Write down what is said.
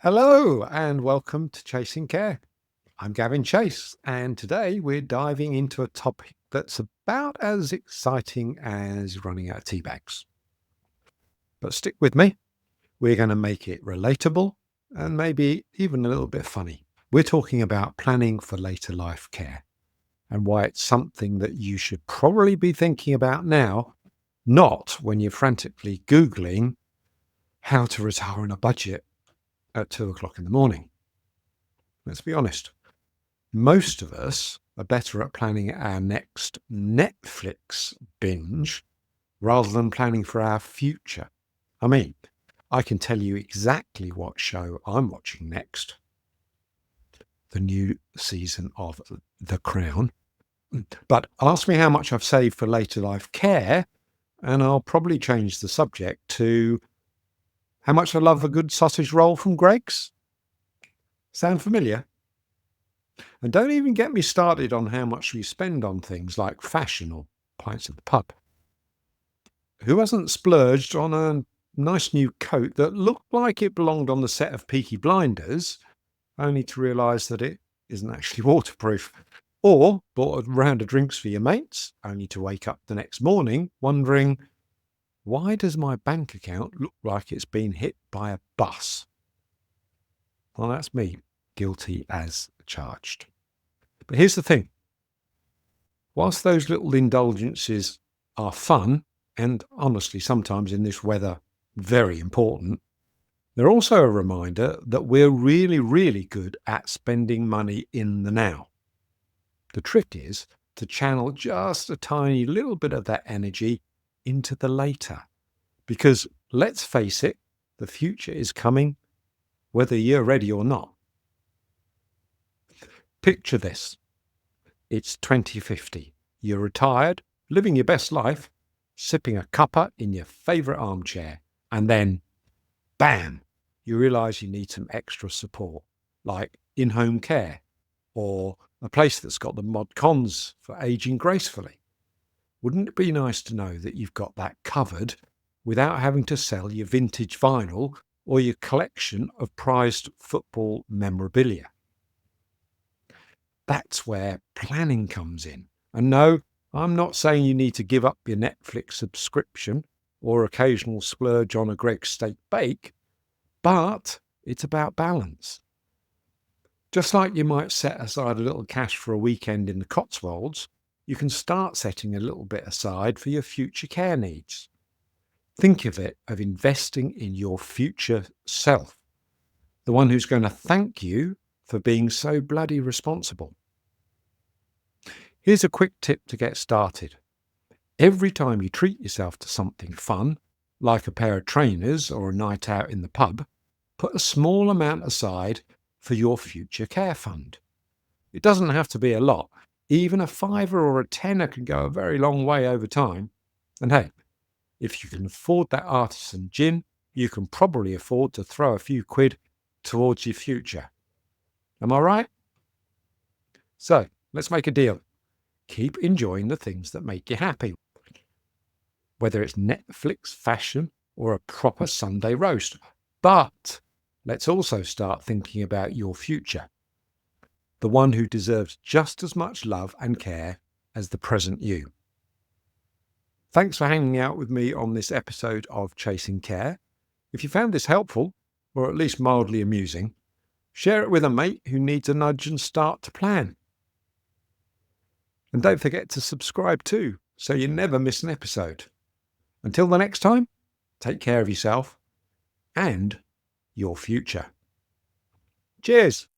Hello and welcome to Chasing Care. I'm Gavin Chase, and today we're diving into a topic that's about as exciting as running out of tea bags. But stick with me, we're going to make it relatable and maybe even a little bit funny. We're talking about planning for later life care and why it's something that you should probably be thinking about now, not when you're frantically Googling how to retire on a budget at 2 o'clock in the morning. Let's be honest. Most of us are better at planning our next Netflix binge rather than planning for our future. I mean, I can tell you exactly what show I'm watching next. The new season of The Crown. But ask me how much I've saved for later life care, and I'll probably change the subject to how much I love a good sausage roll from Greggs. Sound familiar? And don't even get me started on how much we spend on things like fashion or pints at the pub. Who hasn't splurged on a nice new coat that looked like it belonged on the set of Peaky Blinders, only to realise that it isn't actually waterproof? Or bought a round of drinks for your mates, only to wake up the next morning wondering, why does my bank account look like it's been hit by a bus? Well, that's me, guilty as charged. But here's the thing. Whilst those little indulgences are fun, and honestly, sometimes in this weather, very important, they're also a reminder that we're really, really good at spending money in the now. The trick is to channel just a tiny little bit of that energy into the later. Because let's face it, the future is coming, whether you're ready or not. Picture this. It's 2050. You're retired, living your best life, sipping a cuppa in your favourite armchair, and then, bam, you realise you need some extra support, like in-home care, or a place that's got the mod cons for ageing gracefully. Wouldn't it be nice to know that you've got that covered without having to sell your vintage vinyl or your collection of prized football memorabilia? That's where planning comes in. And no, I'm not saying you need to give up your Netflix subscription or occasional splurge on a Greggs steak bake, but it's about balance. Just like you might set aside a little cash for a weekend in the Cotswolds, you can start setting a little bit aside for your future care needs. Think of it as investing in your future self, the one who's going to thank you for being so bloody responsible. Here's a quick tip to get started. Every time you treat yourself to something fun, like a pair of trainers or a night out in the pub, put a small amount aside for your future care fund. It doesn't have to be a lot. Even a fiver or a tenner can go a very long way over time. And hey, if you can afford that artisan gin, you can probably afford to throw a few quid towards your future. Am I right? So let's make a deal. Keep enjoying the things that make you happy, whether it's Netflix, fashion, or a proper Sunday roast. But let's also start thinking about your future, the one who deserves just as much love and care as the present you. Thanks for hanging out with me on this episode of Chasing Care. If you found this helpful, or at least mildly amusing, share it with a mate who needs a nudge and start to plan. And don't forget to subscribe too, so you never miss an episode. Until the next time, take care of yourself and your future. Cheers.